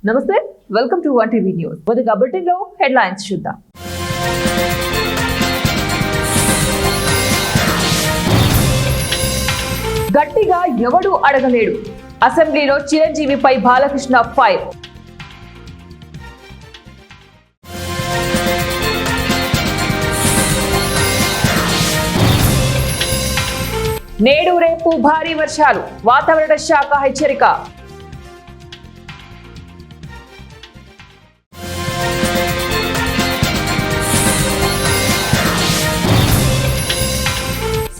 నమస్తే, welcome to 1TV news. మొదటి బులెటిన్లో హెడ్లైన్స్ చూద్దాం. గట్టిగా ఎవడూ అడగలేడు. అసెంబ్లీలో చిరంజీవిపై బాలకృష్ణ ఫైర్. నేడు రేపు భారీ వర్షాలు, వాతావరణ శాఖ హెచ్చరిక.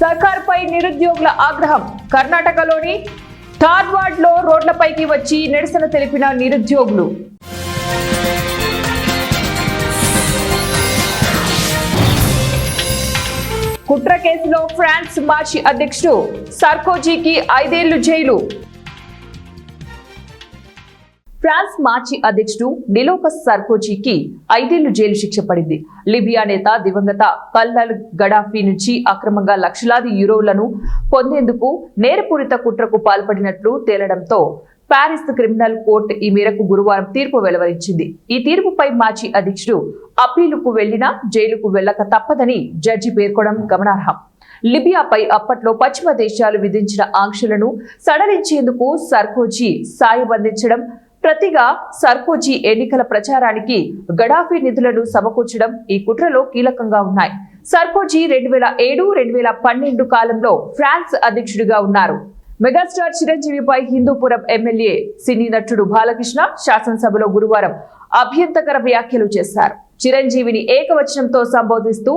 సర్కార్పై నిరుద్యోగుల ఆగ్రహం. కర్ణాటకలోని ధార్వాడ్లో రోడ్లపైకి వచ్చి నిరసన తెలిపిన నిరుద్యోగులు. కుట్ర కేసులో ఫ్రాన్స్ మాజీ అధ్యక్షుడు సార్కోజీకి 5 ఏళ్లు జైలు. ఫ్రాన్స్ మాజీ అధ్యక్షుడు నికోలస్ సార్కోజీకి 5 ఏళ్లు జైలు శిక్ష పడింది. లిబియా నేత దివంగత కల్నల్ గడాఫీ నుంచి అక్రమంగా లక్షలాది యూరోలను పొందేందుకు నేరపూరిత కుట్రకు పాల్పడినట్లు తేలడంతో పారిస్ క్రిమినల్ కోర్టు ఈ మేరకు గురువారం తీర్పు వెలువరించింది. ఈ తీర్పుపై మాజీ అధ్యక్షుడు అప్పీలుకు వెళ్లినా జైలుకు వెళ్లక తప్పదని జడ్జి పేర్కొనడం గమనార్హం. లిబియాపై అప్పట్లో పశ్చిమ దేశాలు విధించిన ఆంక్షలను సడలించేందుకు సార్కోజీ సాయం అందించడం, ప్రతిగా సార్కోజీ ఎన్నికల ప్రచారానికి గడాఫీ నిధులను సమకూర్చడం ఈ కుట్రలో కీలకంగా ఉన్నాయి. సార్కోజీ 2007-2012 కాలంలో ఫ్రాన్స్ అధ్యక్షుడిగా ఉన్నారు. మెగాస్టార్ చిరంజీవిపై హిందూపురం ఎమ్మెల్యే సినీ నటుడు బాలకృష్ణ శాసనసభలో గురువారం అభ్యంతరకర వ్యాఖ్యలు చేశారు. చిరంజీవిని ఏకవచనంతో సంబోధిస్తూ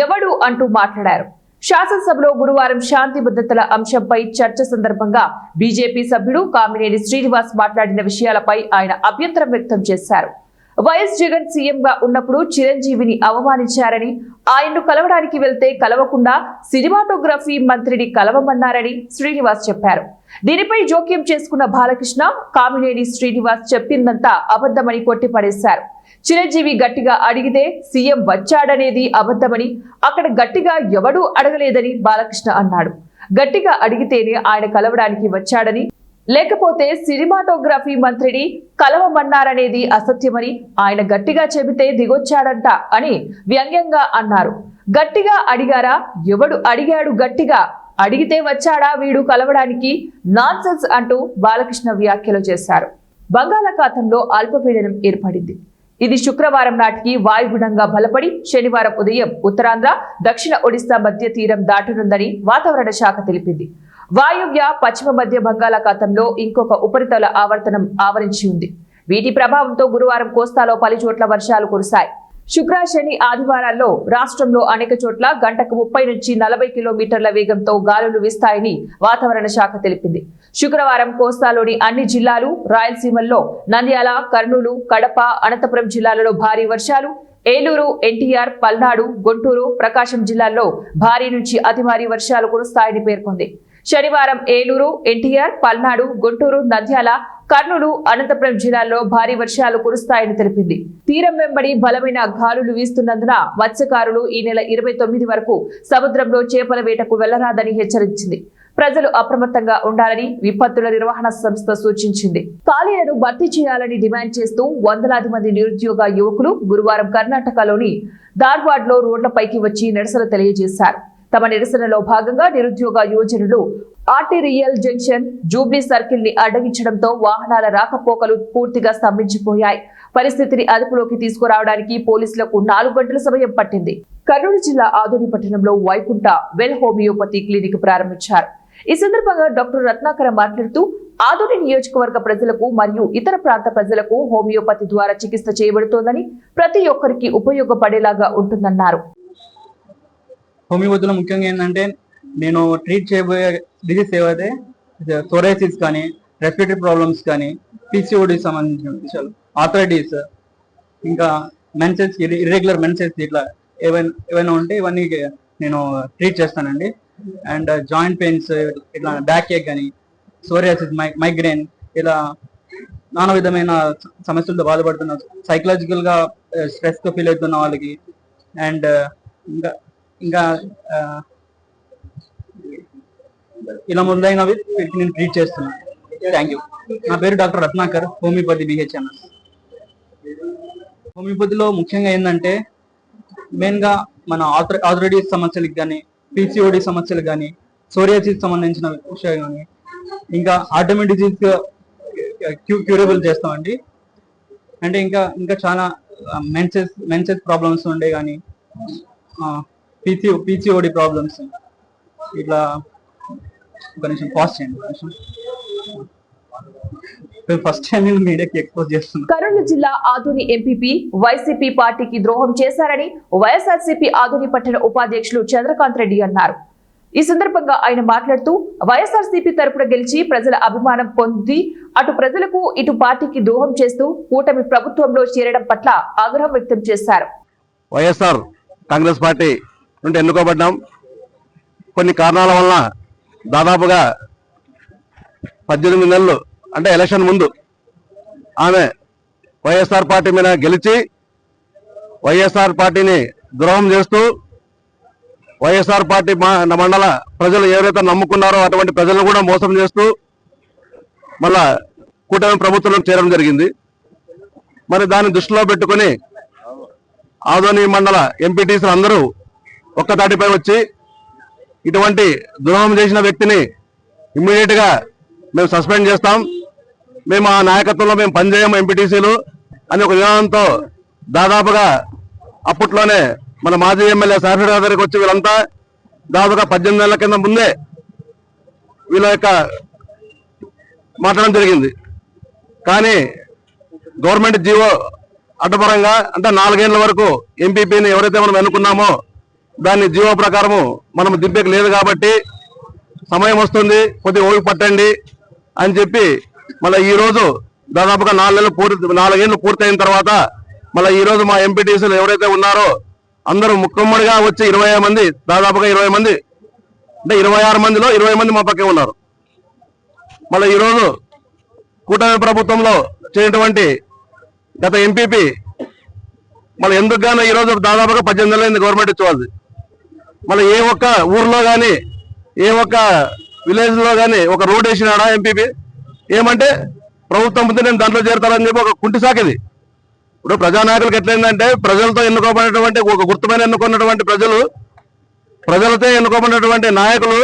ఎవడు అంటూ మాట్లాడారు. శాసనసభలో గురువారం శాంతి భద్రతల అంశంపై చర్చ సందర్భంగా బీజేపీ సభ్యుడు కామినేని శ్రీనివాస్ మాట్లాడిన విషయాలపై ఆయన అభ్యంతరం వ్యక్తం చేశారు. వైఎస్ జగన్ సీఎంగా ఉన్నప్పుడు చిరంజీవిని అవమానించారని, ఆయన్ను కలవడానికి వెళ్తే కలవకుండా సినిమాటోగ్రఫీ మంత్రిని కలవమన్నారని శ్రీనివాస్ చెప్పారు. దీనిపై జోక్యం చేసుకున్న బాలకృష్ణ కామినేని శ్రీనివాస్ చెప్పిందంతా అబద్ధమని కొట్టిపడేశారు. చిరంజీవి గట్టిగా అడిగితే సీఎం వచ్చాడనేది అబద్ధమని, అక్కడ గట్టిగా ఎవడూ అడగలేదని బాలకృష్ణ అన్నాడు. గట్టిగా అడిగితేనే ఆయన కలవడానికి వచ్చాడని, లేకపోతే సినిమాటోగ్రఫీ మంత్రిని కలవమన్నారనేది అసత్యమని, ఆయన గట్టిగా చెబితే దిగొచ్చాడంట అని వ్యంగ్యంగా అన్నారు. గట్టిగా అడిగారా? ఎవడు అడిగాడు? గట్టిగా అడిగితే వచ్చాడా వీడు కలవడానికి? నాన్సెన్స్ అంటూ బాలకృష్ణ వ్యాఖ్యలు చేశారు. బంగాళాఖాతంలో అల్పపీడనం ఏర్పడింది. ఇది శుక్రవారం నాటికి వాయుగుణంగా బలపడి శనివారం ఉదయం ఉత్తరాంధ్ర, దక్షిణ ఒడిశా మధ్య తీరం దాటనుందని వాతావరణ శాఖ తెలిపింది. వాయువ్య పశ్చిమ మధ్య బంగాళాఖాతంలో ఇంకొక ఉపరితల ఆవర్తనం ఆవరించి ఉంది. వీటి ప్రభావంతో గురువారం కోస్తాలో పలు చోట్ల వర్షాలు కురిశాయి. శుక్ర, శని, ఆదివారాల్లో రాష్ట్రంలో అనేక చోట్ల గంటకు 30 నుంచి 40 కిలోమీటర్ల వేగంతో గాలులు వీస్తాయని వాతావరణ శాఖ తెలిపింది. శుక్రవారం కోస్తాలోని అన్ని జిల్లాలు, రాయలసీమల్లో నంద్యాల, కర్నూలు, కడప, అనంతపురం జిల్లాలలో భారీ వర్షాలు, ఏలూరు, ఎన్టీఆర్, పల్నాడు, గుంటూరు, ప్రకాశం జిల్లాల్లో భారీ నుంచి అతి భారీ వర్షాలు కురుస్తాయని పేర్కొంది. శనివారం ఏలూరు, ఎన్టీఆర్, పల్నాడు, గుంటూరు, నంద్యాల, కర్నూలు, అనంతపురం జిల్లాల్లో భారీ వర్షాలు కురుస్తాయని తెలిపింది. తీరం వెంబడి బలమైన గాలులు వీస్తున్నందున మత్స్యకారులు ఈ నెల 29 వరకు సముద్రంలో చేపల వేటకు వెళ్లరాదని హెచ్చరించింది. ప్రజలు అప్రమత్తంగా ఉండాలని విపత్తుల నిర్వహణ సంస్థ సూచించింది. ఖాళీలను భర్తీ చేయాలని డిమాండ్ చేస్తూ వందలాది మంది నిరుద్యోగ యువకులు గురువారం కర్ణాటకలోని ధార్వాడ్లో రోడ్లపైకి వచ్చి నిరసన తెలియజేశారు. తమ నిరసనలో భాగంగా నిరుద్యోగ యువజనులు ఆర్టీరియల్ జంక్షన్, జూబ్లీ సర్కిల్ ని అడ్డగించడంతో వాహనాల రాకపోకలు పూర్తిగా స్తంభించిపోయాయి. పరిస్థితిని అదుపులోకి తీసుకురావడానికి పోలీసులకు 4 గంటల సమయం పట్టింది. కర్నూలు జిల్లా ఆదోని పట్టణంలో వైకుంఠ వెల్ హోమియోపతి క్లినిక్ ప్రారంభించారు. ఈ సందర్భంగా డాక్టర్ రత్నాకర మాట్లాడుతూ ఆదోని నియోజకవర్గ ప్రజలకు మరియు ఇతర ప్రాంత ప్రజలకు హోమియోపతి ద్వారా చికిత్స చేయబడుతోందని, ప్రతి ఒక్కరికి ఉపయోగపడేలాగా ఉంటుందన్నారు. హోమియోపతిలో ముఖ్యంగా ఏంటంటే నేను ట్రీట్ చేయబోయే డిజీజ్ ఏవైతే సోరైసిస్ కానీ, రెస్పిరేటరీ ప్రాబ్లమ్స్ కానీ, పీసీఓడి సంబంధించిన విషయాలు, ఆర్థరైటిస్, ఇంకా మెన్సెస్, ఇర్రెగ్యులర్ మెన్సెస్, ఇట్లా ఏవైనా ఉంటే ఇవన్నీ నేను ట్రీట్ చేస్తానండి. అండ్ జాయింట్ పెయిన్స్, ఇట్లా బ్యాక్ ఏక్ కానీ, సోరియాసిస్, మైగ్రేన్, ఇలా నానా విధమైన సమస్యలతో బాధపడుతున్న, సైకలాజికల్ గా స్ట్రెస్ తో ఫీల్ అవుతున్న వాళ్ళకి, అండ్ ఇంకా ఇలా మొదలైనవి నేను ట్రీట్ చేస్తున్నాను. Thank you. నా పేరు డాక్టర్ రత్నాకర్, హోమియోపతి BHMS. హోమియోపతిలో ముఖ్యంగా ఏంటంటే మెయిన్గా మన ఆర్థరైటిస్ సమస్యలకు కానీ, పీసీఓడి సమస్యలు కానీ, సోరియాసిస్ సంబంధించిన విషయాలు కానీ, ఇంకా ఆటోమిక్ డిజీజ్ క్యూరబుల్ చేస్తామండి. అంటే ఇంకా చాలా మెన్సెస్ ప్రాబ్లమ్స్ ఉండే కానీ, పీసీఓడి ప్రాబ్లమ్స్ ఇట్లా ఒక నిమిషం పాస్ చేయండి. ఫస్ట్ టైం మీడియాకి ఎక్స్పోజ్ చేస్తున్నాను. కర్నూలు జిల్లా ఆదోని ఎంపీపీ వైసీపీ పార్టీకి ద్రోహం చేశారని వైఎస్ఆర్సీపీ ఆదోని పట్టణ ఉపాధ్యక్షులు చంద్రకాంత్ రెడ్డి అన్నారు. ఈ సందర్భంగా ఆయన మాట్లాడుతూ వైఎస్ఆర్సీపీ తరపున గెలిచి ప్రజల అభిమానం పొంది అటు ప్రజలకు ఇటు పార్టీకి ద్రోహం చేస్తూ కూటమి ప్రభుత్వంలో చేరడం పట్ల ఆగ్రహం వ్యక్తం చేశారు. వైఎస్ఆర్ కాంగ్రెస్ పార్టీ నుండి ఎన్నుకోబడ్డాం. కొన్ని కారణాల వలన దాదాపుగా 18 నెలలు అంటే ఎలక్షన్ ముందు ఆమె వైఎస్ఆర్ పార్టీ మీద గెలిచి వైఎస్ఆర్ పార్టీని ద్రోహం చేస్తూ వైఎస్ఆర్ పార్టీ మండల ప్రజలు ఎవరైతే నమ్ముకున్నారో అటువంటి ప్రజలను కూడా మోసం చేస్తూ మళ్ళా కూటమి ప్రభుత్వంలో చేరడం జరిగింది. మరి దాన్ని దృష్టిలో పెట్టుకుని ఆదోని మండల ఎంపీటీసీలు అందరూ ఒక్కతాటిపై వచ్చి ఇటువంటి ద్రోహం చేసిన వ్యక్తిని ఇమ్మీడియట్ గా మేము సస్పెండ్ చేస్తాం, మేము ఆ నాయకత్వంలో మేము పనిచేయము ఎంపీటీసీలు అని ఒక విధానంతో దాదాపుగా అప్పట్లోనే మన మాజీ ఎమ్మెల్యే సాఫీ దగ్గరికి వచ్చి వీళ్ళంతా దాదాపుగా 18 నెలల కింద ముందే వీళ్ళ యొక్క మాట్లాడడం జరిగింది. కానీ గవర్నమెంట్ జీవో అడ్డపరంగా అంటే 4 ఏళ్ల వరకు ఎంపీపీని ఎవరైతే మనం ఎన్నుకున్నామో దాన్ని జీవో ప్రకారము మనం దింపేకి లేదు కాబట్టి సమయం వస్తుంది, కొద్దిగా ఓపిక పట్టండి అని చెప్పి మళ్ళీ ఈ రోజు దాదాపుగా 4 ఏళ్ళు పూర్తయిన తర్వాత మళ్ళీ ఈ రోజు మా ఎంపీటీసీలు ఎవరైతే ఉన్నారో అందరూ ముక్కమ్మడిగా వచ్చి 20 మంది దాదాపుగా 20 మంది అంటే 26 మందిలో 20 మంది మా పక్కే ఉన్నారు. మళ్ళీ ఈరోజు కూటమి ప్రభుత్వంలో చేసినటువంటి గత ఎంపీపీ మళ్ళీ ఎందుకు గానో ఈరోజు దాదాపుగా 18 నెలలైంది గవర్నమెంట్ ఇచ్చేవాళ్ళది. మళ్ళీ ఏ ఒక్క ఊర్లో కానీ ఏ ఒక్క విలేజ్ లో కానీ ఒక రోడ్ వేసినాడా ఎంపీపీ? ఏమంటే ప్రభుత్వం ముందు నేను దాంట్లో చేరతానని చెప్పి ఒక కుంటి సాకిది. ఇప్పుడు ప్రజానాయకులకు ఎట్లయిందంటే ప్రజలతో ఎన్నుకోబడినటువంటి ఒక గుర్తుమైన ఎన్నుకున్నటువంటి ప్రజలతో ఎన్నుకోబడినటువంటి నాయకులు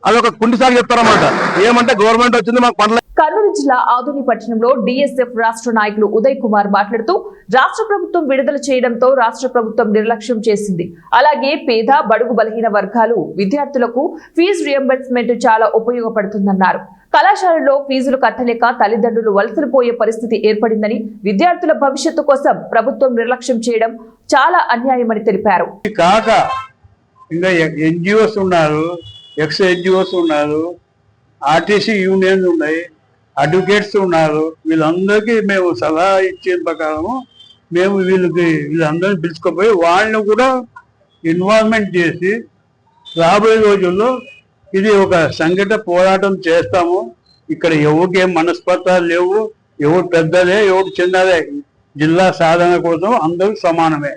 అదొక కుంటి సాకి చెప్తారన్నమాట. ఏమంటే గవర్నమెంట్ వచ్చింది మాకు పనులు. కర్నూలు జిల్లా ఆదోని పట్టణంలో డీఎస్ఎఫ్ రాష్ట్ర నాయకులు ఉదయ్ కుమార్ మాట్లాడుతూ రాష్ట్ర ప్రభుత్వం విడుదల చేయడంతో రాష్ట్ర ప్రభుత్వం నిర్లక్ష్యం చేసింది. అలాగే పేద బడుగు బలహీన వర్గాలు విద్యార్థులకు ఫీజు రియంబర్స్మెంట్ చాలా ఉపయోగపడుతుందన్నారు. కళాశాలలో ఫీజులు కట్టలేక తల్లిదండ్రులు వలసలు పోయే పరిస్థితి ఏర్పడిందని, విద్యార్థుల భవిష్యత్తు కోసం ప్రభుత్వం నిర్లక్ష్యం చేయడం చాలా అన్యాయమని తెలిపారు. కాక ఇంకా ఎన్జిఓస్ ఉన్నారు, ఎక్స్ ఎన్జిఓస్ ఉన్నారు, ఆర్టీసీ యూనియన్స్ ఉన్నాయి, అడ్వకేట్స్ ఉన్నారు. వీళ్ళందరికీ మేము సలహా ఇచ్చే ప్రకారము మేము వీళ్ళందరినీ పిలుచుకుపోయి వాళ్ళని కూడా ఇన్వాల్వ్మెంట్ చేసి రాబోయే రోజుల్లో ఇది ఒక సంఘటిత పోరాటం చేస్తాము. ఇక్కడ ఎవరికి ఏం మనస్పర్ధాలు లేవు, ఎవరు పెద్దలే ఎవరు చిన్నదే, జిల్లా సాధన కోసం అందరూ సమానమే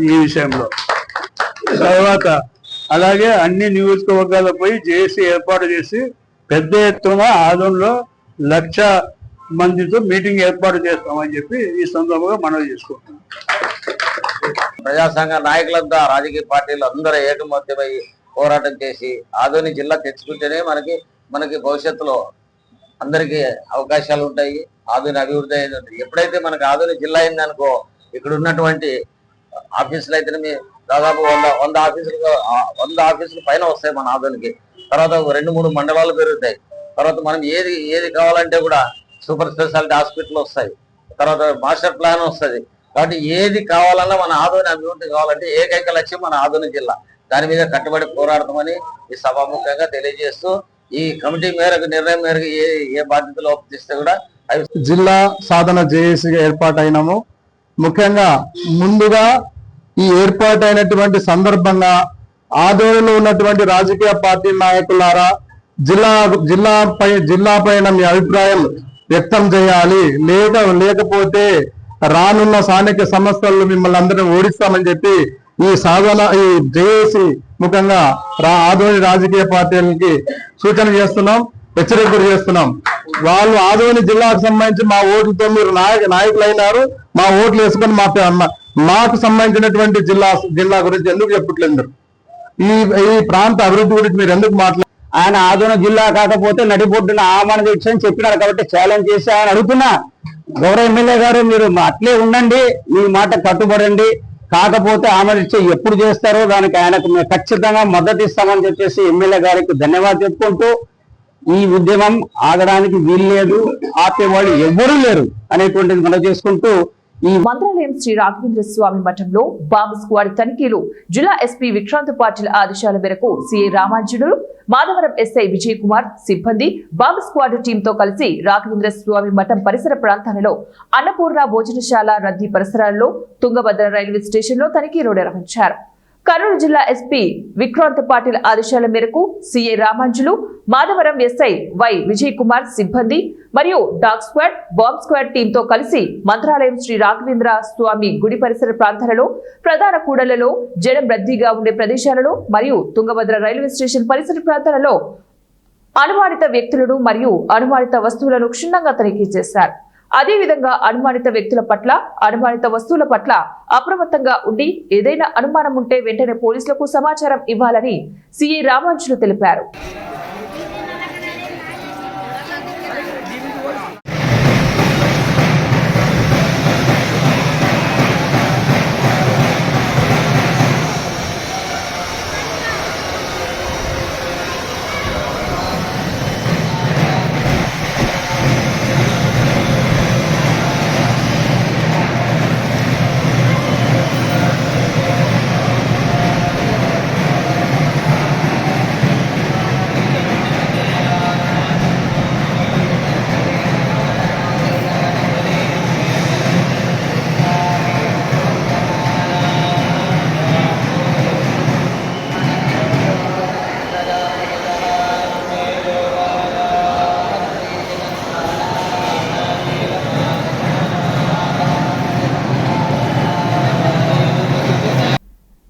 ఈ విషయంలో. తర్వాత అలాగే అన్ని నియోజకవర్గాలకు పోయి జేఏసీ ఏర్పాటు చేసి పెద్ద ఎత్తున ఆదోనిలో 1,00,000 మందితో మీటింగ్ ఏర్పాటు చేస్తామని చెప్పి ఈ సందర్భంగా మనవి చేసుకుంటున్నాం. ప్రజా సంఘ నాయకులంతా రాజకీయ పార్టీలు అందరూ ఏకమత్యమై పోరాటం చేసి ఆదోని జిల్లా తెచ్చుకుంటేనే మనకి భవిష్యత్తులో అందరికీ అవకాశాలు ఉంటాయి, ఆదోని అభివృద్ధి అయింది. ఎప్పుడైతే మనకి ఆదోని జిల్లా అయిందనుకో ఇక్కడ ఉన్నటువంటి ఆఫీసులు అయితేనే దాదాపు 100 ఆఫీసులు పైన వస్తాయి మన ఆదోనికి. తర్వాత 2-3 మండలాలు పెరుగుతాయి. తర్వాత మనం ఏది కావాలంటే కూడా సూపర్ స్పెషాలిటీ హాస్పిటల్ వస్తాయి, తర్వాత మాస్టర్ ప్లాన్ వస్తుంది. కాబట్టి ఏది కావాలన్నా మన ఆదోని అభివృద్ధి కావాలంటే ఏకైక లక్ష్యం మన ఆదోని జిల్లా. దాని మీద కట్టుబడి పోరాడతామని ఈ సభాముఖంగా తెలియజేస్తూ ఈ కమిటీ మేరకు నిర్ణయం మేరకు ఏ బాధ్యతలు ఒప్పిస్తే కూడా జిల్లా సాధన జేఏసీగా ఏర్పాటైనాము. ముఖ్యంగా ముందుగా ఈ ఏర్పాటైనటువంటి సందర్భంగా ఆదోనిలో ఉన్నటువంటి రాజకీయ పార్టీ నాయకులారా జిల్లా పైన మీ అభిప్రాయం వ్యక్తం చేయాలి, లేకపోతే రానున్న స్థానిక సంస్థల్లో మిమ్మల్ని అందరినీ ఓడిస్తామని చెప్పి ఈ జేఏసీ ముఖంగా ఆదోని రాజకీయ పార్టీలకి సూచన చేస్తున్నాం, హెచ్చరిక చేస్తున్నాం. వాళ్ళు ఆదోని జిల్లాకు సంబంధించి మా ఓట్లతో మీరు నాయకులు అయినారు, మా ఓట్లు వేసుకొని మాకు సంబంధించినటువంటి జిల్లా గురించి ఎందుకు చెప్పట్లేదు మీరు? ఈ ప్రాంత అభివృద్ధి గురించి మీరు ఎందుకు మాట్లాడారు? ఆయన ఆదోని జిల్లా కాకపోతే నడిబొడ్డున ఆహ్వాన దీక్ష అని చెప్పినారు కాబట్టి ఛాలెంజ్ చేసి ఆయన అడుగుతున్నా, గౌరవ ఎమ్మెల్యే గారు మీరు అట్లే ఉండండి, మీ మాట కట్టుబడండి, కాకపోతే ఆమె ఎప్పుడు చేస్తారో దానికి ఆయనకు మేము ఖచ్చితంగా మద్దతు ఇస్తామని చెప్పేసి ఎమ్మెల్యే గారికి ధన్యవాదాలు చెప్పుకుంటూ, ఈ ఉద్యమం ఆగడానికి వీల్లేదు, ఆపేవాళ్ళు ఎవ్వరూ లేరు అనేటువంటిది మనం చేసుకుంటూ మంత్రాలయం శ్రీ రాఘవేంద్ర స్వామి మఠంలో బాంబు స్క్వాడ్ తనిఖీలు. జిల్లా ఎస్పీ విక్రాంత్ పాటిల్ ఆదేశాల మేరకు సిఐ రామాంజనుడు, మాధవరం ఎస్ఐ విజయ్ కుమార్ సిబ్బంది బాంబు స్క్వాడ్ టీంతో కలిసి రాఘవేంద్ర స్వామి మఠం పరిసర ప్రాంతాలలో అన్నపూర్ణ భోజనశాల రద్దీ పరిసరాల్లో తుంగభద్ర రైల్వే స్టేషన్ లో తనిఖీలు నిర్వహించారు. కర్నూలు జిల్లా ఎస్పీ విక్రాంత్ పాటిల్ ఆదేశాల మేరకు CI Ramanjulu, Madhavaram SI Y Vijay Kumar సిబ్బంది మరియు డాగ్ స్క్వాడ్, బాంబ్ స్క్వాడ్ టీంతో కలిసి మంత్రాలయం శ్రీ రాఘవేంద్ర స్వామి గుడి పరిసర ప్రాంతాలలో, ప్రధాన కూడళ్లలో, జనం రద్దీగా ఉండే ప్రదేశాలలో మరియు తుంగభద్ర రైల్వే స్టేషన్ పరిసర ప్రాంతాలలో అనుమానిత వ్యక్తులను మరియు అనుమానిత వస్తువులను క్షుణ్ణంగా తనిఖీ చేశారు. అదేవిధంగా అనుమానిత వ్యక్తుల పట్ల, అనుమానిత వస్తువుల పట్ల అప్రమత్తంగా ఉండి ఏదైనా అనుమానం ఉంటే వెంటనే పోలీసులకు సమాచారం ఇవ్వాలని సిఐ రామాంజులు తెలిపారు.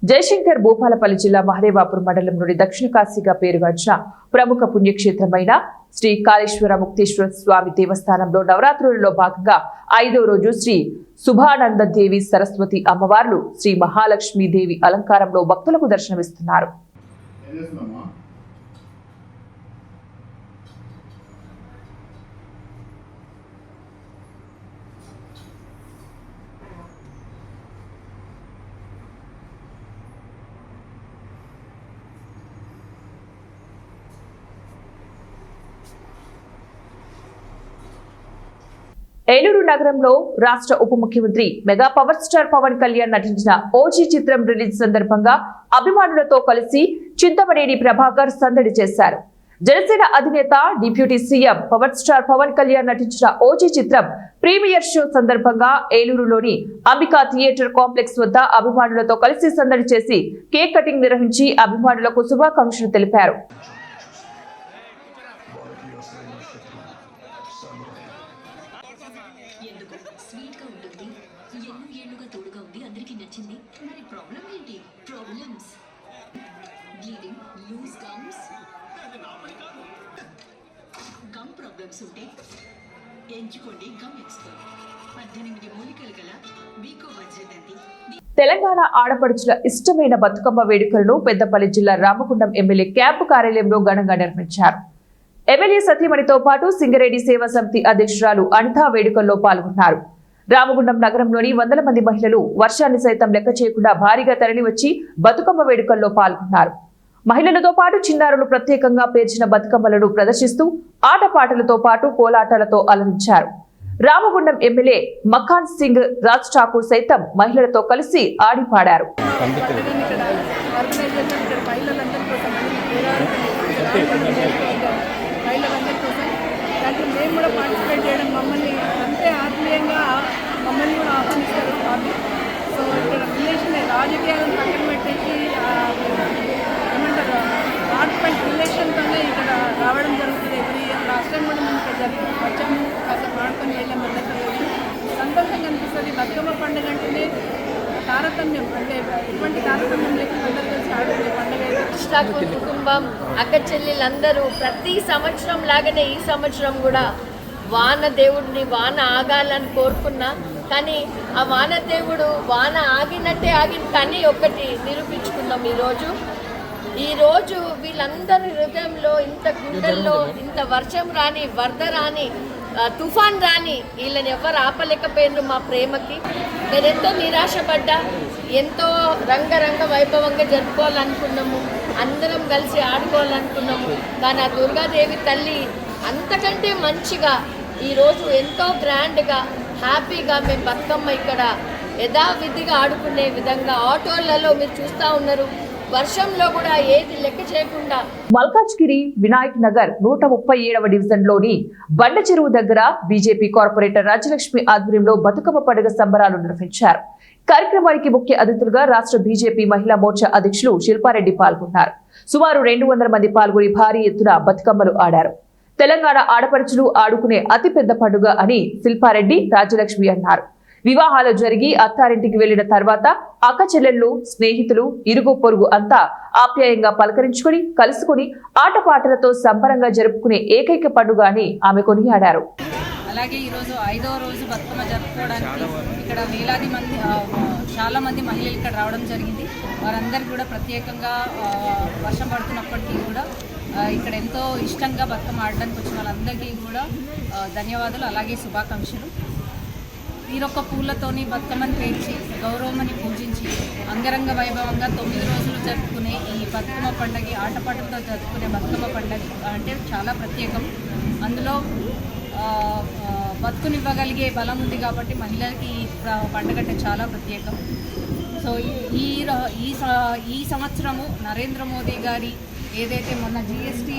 జయశంకర్ భూపాలపల్లి జిల్లా మహదేవాపురం మండలం నుండి దక్షిణ కాశీగా పేరుగాంచిన ప్రముఖ పుణ్యక్షేత్రమైన శ్రీ కాళేశ్వర ముక్తేశ్వర స్వామి దేవస్థానంలో నవరాత్రులలో భాగంగా 5వ రోజు శ్రీ శుభానందదేవి సరస్వతి అమ్మవార్లు, శ్రీ మహాలక్ష్మీదేవి అలంకారంలో భక్తులకు దర్శనమిస్తున్నారు. ఏలూరు నగరంలో రాష్ట్ర ఉప ముఖ్యమంత్రి mega power star Pawan Kalyan నటించిన ఓజీ చిత్రం రిలీజ్ సందర్భంగా అభిమానులతో కలిసి చింతమనేని ప్రభాకర్ సందడి చేశారు. జనసేన అధినేత deputy CM power star Pawan Kalyan నటించిన ఓజీ చిత్రం ప్రీమియర్ షో సందర్భంగా ఏలూరులోని అంబికా థియేటర్ కాంప్లెక్స్ వద్ద అభిమానులతో కలిసి సందడి చేసి కేక్ కటింగ్ నిర్వహించి అభిమానులకు శుభాకాంక్షలు తెలిపారు. తెలంగాణ ఆడపడుచుల ఇష్టమైన బతుకమ్మ వేడుకలను పెద్దపల్లి జిల్లా రామగుండం ఎమ్మెల్యే క్యాంపు కార్యాలయంలో ఘనంగా నిర్వహించారు. ఎమ్మెల్యే సతీమణితో పాటు సింగరేణి సేవా సమితి అధ్యక్షురాలు అనిత వేడుకల్లో పాల్గొన్నారు. రామగుండం నగరంలోని వందల మంది మహిళలు వర్షాన్ని సైతం లెక్క చేయకుండా భారీగా తరలివచ్చి బతుకమ్మ వేడుకల్లో పాల్గొన్నారు. మహిళలతో పాటు చిన్నారులు ప్రత్యేకంగా పేర్చిన బతుకమ్మలను ప్రదర్శిస్తూ ఆటపాటలతో పాటు కోలాటాలతో అలరించారు. రామగుండం ఎమ్మెల్యే మఖాన్ సింగ్ రాజ్ ఠాకూర్ సైతం మహిళలతో కలిసి ఆడి పాడారు. రాజకీయాలను పక్కన పెట్టేసి ఏమంటారు పార్టిసిపెంట్ రిలేషన్తోనే ఇక్కడ రావడం జరుగుతుంది. లాస్ట్ టైం కూడా మేము ఇక్కడ వచ్చాము, కాస్త ఆడుకొని వెళ్ళాము, సంతోషంగా అనిపిస్తుంది. బతుకమ్మ పండుగ అంటేనే తారతమ్యం, అంటే ఎటువంటి తారతమ్యం లేకుండా అందరూ కలిసి ఆడుకునే పండుగ. కుటుంబం, అక్క చెల్లెలందరూ ప్రతి సంవత్సరం లాగానే ఈ సంవత్సరం కూడా వాన దేవుడిని వాన ఆగాలని కోరుకున్నా, కానీ ఆ వాన దేవుడు వాన ఆగినట్టే ఆగింది. కానీ ఒకటి నిరూపించుకున్నాం ఈరోజు వీళ్ళందరి హృదయంలో, ఇంత గుండెల్లో ఇంత వర్షం రాని, వరద రాని, తుఫాన్ రాని వీళ్ళని ఎవరు ఆపలేకపోయినారు మా ప్రేమకి. నేను ఎంతో నిరాశపడ్డా, ఎంతో రంగరంగ వైభవంగా జరుపుకోవాలనుకున్నాము, అందరం కలిసి ఆడుకోవాలనుకున్నాము. కానీ ఆ దుర్గాదేవి తల్లి అంతకంటే మంచిగా ఈరోజు ఎంతో గ్రాండ్గా హ్యాపీగా మేము బతుకమ్మ ఇక్కడ యథావిధిగా ఆడుకునే విధంగా ఆటోలలో మీరు చూస్తూ ఉన్నారు. వర్షంలో కూడా ఏది లెక్క చేయకుండా మల్కాజ్గిరి వినాయక్ నగర్ 137వ డివిజన్లోని బండ చెరువు దగ్గర బీజేపీ కార్పొరేటర్ రాజ్యలక్ష్మి ఆధ్వర్యంలో బతుకమ్మ పండుగ సంబరాలు నిర్వహించారు. కార్యక్రమానికి ముఖ్య అతిథులుగా రాష్ట్ర బీజేపీ మహిళా మోర్చా అధ్యక్షులు శిల్పారెడ్డి పాల్గొన్నారు. సుమారు 200 మంది పాల్గొని భారీ ఎత్తున బతుకమ్మలు ఆడారు. తెలంగాణ ఆడపడుచులు ఆడుకునే అతిపెద్ద పండుగ అని శిల్పారెడ్డి, రాజ్యలక్ష్మి అన్నారు. వివాహాలు జరిగి అత్తారింటికి వెళ్లిన తర్వాత అక్క చెల్లెళ్లు, స్నేహితులు, ఇరుగు పొరుగు అంతా ఆప్యాయంగా పలకరించుకుని కలుసుకుని ఆటపాటలతో సంబరంగా జరుపుకునే ఏకైక పండుగ అని ఆమె కొనియాడారు. అలాగే ఈరోజు 5వ రోజు బతుకమ్మ జరుపుకోవడానికి ఇక్కడ వేలాది మంది చాలా మంది మహిళలు ఇక్కడ రావడం జరిగింది. వారందరికీ కూడా ప్రత్యేకంగా వర్షం పడుతున్నప్పటికీ కూడా ఇక్కడ ఎంతో ఇష్టంగా బతుకమ్మ ఆడడానికి వచ్చిన వాళ్ళందరికీ కూడా ధన్యవాదాలు, అలాగే శుభాకాంక్షలు. తీరొక్క పూలతోని బతుకమ్మని పేర్చి గౌరవమని పూజించి అంగరంగ వైభవంగా 9 రోజులు జరుపుకునే ఈ బతుకమ్మ పండుగ, ఆటపాటలతో జరుపుకునే బతుకమ్మ పండుగ అంటే చాలా ప్రత్యేకం. అందులో బతుకునివ్వగలిగే బలం ఉంది కాబట్టి మహిళలకి ఈ పండుగ అంటే చాలా ప్రత్యేకం. సో ఈ సంవత్సరము నరేంద్ర మోదీ గారి ఏదైతే మొన్న GST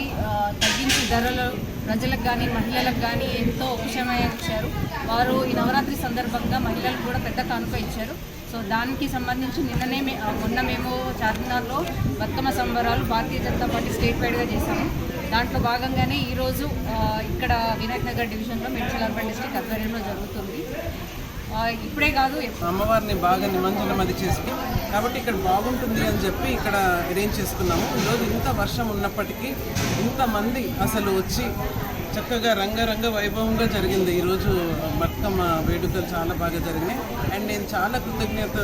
తగ్గించి ధరలు ప్రజలకు కానీ మహిళలకు కానీ ఎంతో ఉపశమనం ఇచ్చారు. వారు ఈ నవరాత్రి సందర్భంగా మహిళలకు కూడా పెద్ద కానుక ఇచ్చారు. సో దానికి సంబంధించి మొన్న మేము చార్మినార్లో బతుకమ్మ సంబరాలు భారతీయ జనతా పార్టీ స్టేట్ వైడ్గా చేశాము. దాంట్లో భాగంగానే ఈరోజు ఇక్కడ వినాయక్ నగర్ డివిజన్లో మేడ్చల్ అర్బన్ డిస్ట్రిక్ట్ ఆధ్వర్యంలో జరుగుతుంది. ఇప్పుడే కాదు, అమ్మవారిని బాగా నిమజ్జనం అది చేసుకుని కాబట్టి ఇక్కడ బాగుంటుంది అని చెప్పి ఇక్కడ అరేంజ్ చేసుకున్నాము. ఈరోజు ఇంత వర్షం ఉన్నప్పటికీ ఇంతమంది అసలు వచ్చి చక్కగా రంగరంగ వైభవంగా జరిగింది. ఈరోజు బతుకమ్మ వేడుకలు చాలా బాగా జరిగినాయి. అండ్ నేను చాలా కృతజ్ఞత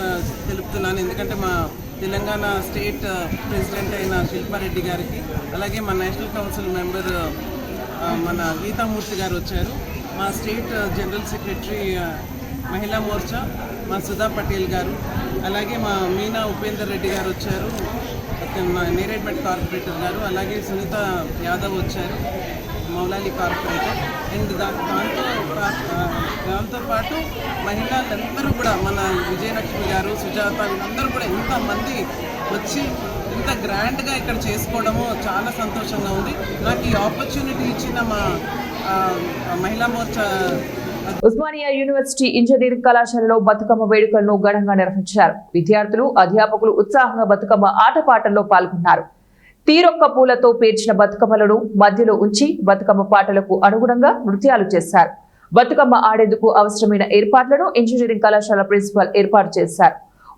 తెలుపుతున్నాను, ఎందుకంటే మా తెలంగాణ స్టేట్ ప్రెసిడెంట్ అయిన శిల్పారెడ్డి గారికి, అలాగే మా నేషనల్ కౌన్సిల్ మెంబర్ మన గీతామూర్తి గారు వచ్చారు, మా స్టేట్ జనరల్ సెక్రటరీ మహిళా మోర్చా మా సుధా పటేల్ గారు, అలాగే మా మీనా ఉపేందర్ రెడ్డి గారు వచ్చారు, నేరేడ్మెట్ కార్పొరేటర్ గారు, అలాగే సునీత యాదవ్ వచ్చారు, మౌలాలి కార్పొరేటర్. అండ్ దాంతో పాటు మహిళలందరూ కూడా మన విజయలక్ష్మి గారు, సుజాత, వీళ్ళందరూ కూడా ఎంతమంది వచ్చి ఇంత గ్రాండ్గా ఇక్కడ చేసుకోవడము చాలా సంతోషంగా ఉంది. నాకు ఈ ఆపర్చునిటీ ఇచ్చిన మా మహిళా మోర్చా ఉస్మానియా యూనివర్సిటీ ఇంజనీరింగ్ కళాశాలలో బతుకమ్మ వేడుకలను ఘనంగా నిర్వహించారు. విద్యార్థులు, అధ్యాపకులు ఉత్సాహంగా బతుకమ్మ ఆటపాటల్లో పాల్గొన్నారు. తీరొక్క పూలతో పేర్చిన బతుకమ్మలను మధ్యలో ఉంచి బతుకమ్మ పాటలకు అనుగుణంగా నృత్యాలు చేశారు. బతుకమ్మ ఆడేందుకు అవసరమైన ఏర్పాట్లను ఇంజనీరింగ్ కళాశాల ప్రిన్సిపల్ ఏర్పాటు చేశారు.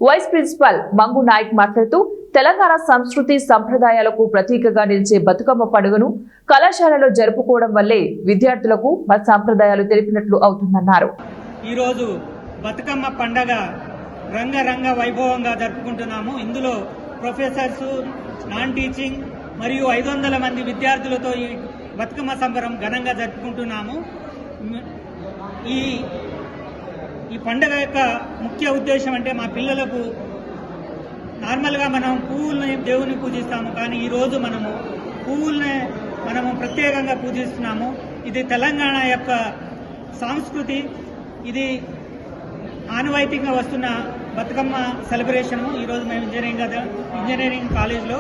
వైస్ ప్రిన్సిపల్ మంగు నాయక్ మాట్లాడుతూ తెలంగాణ సంస్కృతి సంప్రదాయాలకు ప్రతీకగా నిలిచే బతుకమ్మ పండుగను కళాశాలలో జరుపుకోవడం వల్లే విద్యార్థులకు మన సంప్రదాయాలు తెలిపినట్లు అవుతుందన్నారు. ఈరోజు బతుకమ్మ పండగ రంగరంగ వైభవంగా జరుపుకుంటున్నాము. ఇందులో ప్రొఫెసర్స్, నాన్ టీచింగ్ మరియు 500 మంది విద్యార్థులతో ఈ బతుకమ్మ సంబరం ఘనంగా జరుపుకుంటున్నాము. ఈ పండుగ యొక్క ముఖ్య ఉద్దేశం అంటే మా పిల్లలకు నార్మల్గా మనం పువ్వుల్ని దేవుని పూజిస్తాము, కానీ ఈరోజు పువ్వుల్ని మనము ప్రత్యేకంగా పూజిస్తున్నాము. ఇది తెలంగాణ యొక్క సంస్కృతి. ఇది ఆనవాయితీగా వస్తున్న బతుకమ్మ సెలబ్రేషన్. ఈరోజు మేము ఇంజనీరింగ్ కాలేజ్లో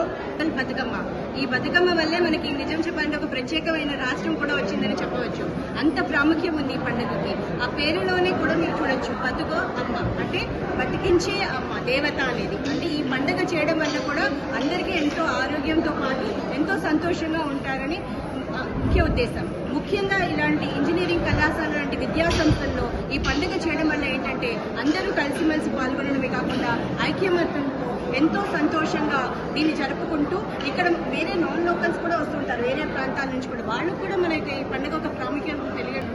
బతుకమ్మ, ఈ బతుకమ్మ వల్లే మనకి నిజం చెప్పాలంటే ఒక ప్రత్యేకమైన రాష్ట్రం కూడా వచ్చిందని చెప్పవచ్చు. అంత ప్రాముఖ్యం ఉంది ఈ పండుగకి. ఆ పేరులోనే కూడా మీరు చూడొచ్చు, బతుకో అమ్మ అంటే బతికించే అమ్మ, దేవత అనేది. అంటే ఈ పండుగ చేయడం వల్ల కూడా అందరికీ ఎంతో ఆరోగ్యంతో పాటు ఎంతో సంతోషంగా ఉంటారని ముఖ్య ఉద్దేశం. ముఖ్యంగా ఇలాంటి ఇంజనీరింగ్ కళాశాల లాంటి విద్యా సంస్థల్లో ఈ పండుగ చేయడం వల్ల ఏంటంటే అందరూ కలిసిమెలిసి పాల్గొనడమే కాకుండా ఐక్యమత్యంతో ఎంతో సంతోషంగా దీన్ని జరుపుకుంటూ ఇక్కడ వేరే నాన్ లోకల్స్ కూడా వస్తుంటారు, వేరే ప్రాంతాల నుంచి కూడా. వాళ్ళకు కూడా మనకి ఈ పండుగ ఒక ప్రాముఖ్యత తెలియడం.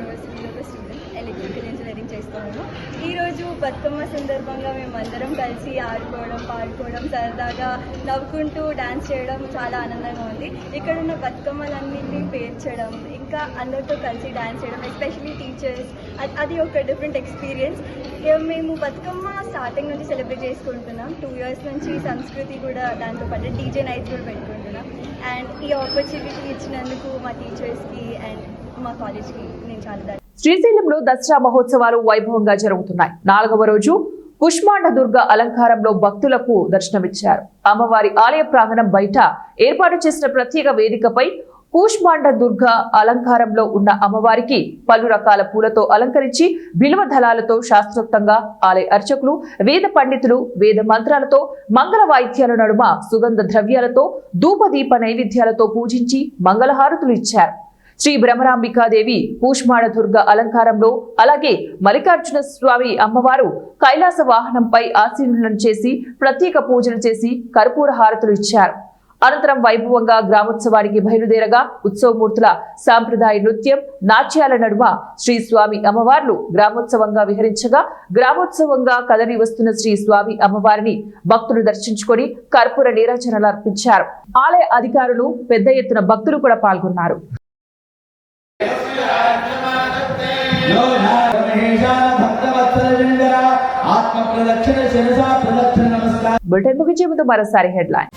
ఎలక్ట్రికల్ ఇంజనీరింగ్ చేస్తున్నాము. ఈరోజు బతుకమ్మ సందర్భంగా మేము అందరం కలిసి ఆడుకోవడం, పాడుకోవడం, సరదాగా నవ్వుకుంటూ డ్యాన్స్ చేయడం చాలా ఆనందంగా ఉంది. ఇక్కడ ఉన్న బతుకమ్మలన్నింటినీ పేర్చడం, ఇంకా అందరితో కలిసి డ్యాన్స్ చేయడం, ఎస్పెషలీ టీచర్స్, అది ఒక డిఫరెంట్ ఎక్స్పీరియన్స్. మేము బతుకమ్మ స్టార్టింగ్ నుంచి సెలబ్రేట్ చేసుకుంటున్నాం. 2 years నుంచి సంస్కృతి కూడా దాంతో పాటు డీజే నైట్స్ కూడా పెట్టుకుంటున్నాం. అండ్ ఈ ఆపర్చునిటీ ఇచ్చినందుకు మా టీచర్స్కి అండ్ మా కాలేజ్కి నేను చాలా శ్రీశైలంలో దసరా మహోత్సవాలు వైభవంగా జరుగుతున్నాయి. 4వ రోజు కుష్మాండ దుర్గ అలంకారంలో భక్తులకు దర్శనమిచ్చారు. అమ్మవారి ఆలయ ప్రాంగణం బయట ఏర్పాటు చేసిన ప్రత్యేక వేదికపై కూష్మాండ దుర్గ అలంకారంలో ఉన్న అమ్మవారికి పలు రకాల పూలతో అలంకరించి బిల్వ దళాలతో శాస్త్రోక్తంగా ఆలయ అర్చకులు, వేద పండితులు వేద మంత్రాలతో, మంగళ వాయిద్యాల నడుమ సుగంధ ద్రవ్యాలతో, ధూపదీప నైవేద్యాలతో పూజించి మంగళహారతులు ఇచ్చారు. శ్రీ బ్రహ్మరాంబికాదేవి కూష్మాండ దుర్గ అలంకారంలో, అలాగే మల్లికార్జున స్వామి అమ్మవారు కైలాస వాహనంపై ఆసీనులను చేసి ప్రత్యేక పూజలు చేసి కర్పూర హారతులు ఇచ్చారు. అనంతరం వైభవంగా గ్రామోత్సవానికి బయలుదేరగా ఉత్సవమూర్తుల సాంప్రదాయ నృత్యం, నాట్యాల నడుమ శ్రీ స్వామి అమ్మవార్లు గ్రామోత్సవంగా విహరించగా, గ్రామోత్సవంగా కదలి వస్తున్న శ్రీ స్వామి అమ్మవారిని భక్తులు దర్శించుకొని కర్పూర నీరాజనాలు అర్పించారు. ఆలయ అధికారులు, పెద్ద ఎత్తున భక్తులు కూడా పాల్గొన్నారు. బులెటిన్ ముగించే ముందు మరోసారి హెడ్లైన్.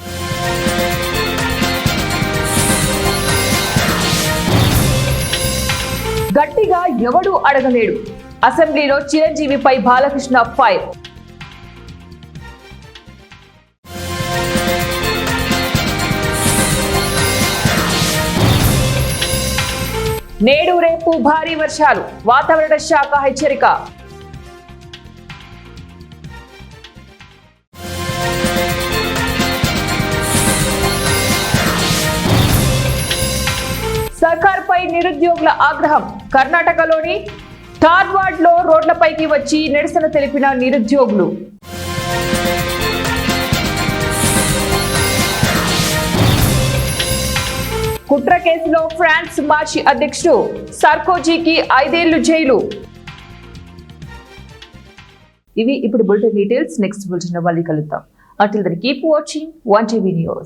గట్టిగా ఎవడూ అడగలేడు, అసెంబ్లీలో చిరంజీవిపై బాలకృష్ణ ఫైర్. నేడు రేపు భారీ వర్షాలు, వాతావరణ శాఖ హెచ్చరిక. సర్కార్పై నిరుద్యోగుల ఆగ్రహం, కర్ణాటకలోని ధార్వాడ్లో రోడ్లపైకి వచ్చి నిరసన తెలిపిన నిరుద్యోగులు. కుట్ర కేసులో ఫ్రాన్స్ మాజీ అధ్యక్షుడు సార్కోజీకి 5 ఏళ్లు జైలు. ఇవి ఇప్పుడు బులెటిన్ డీటెయిల్స్. నెక్స్ట్ బులెటిన్ మళ్ళీ కలుద్దాం. Until then, keep watching 1TV News.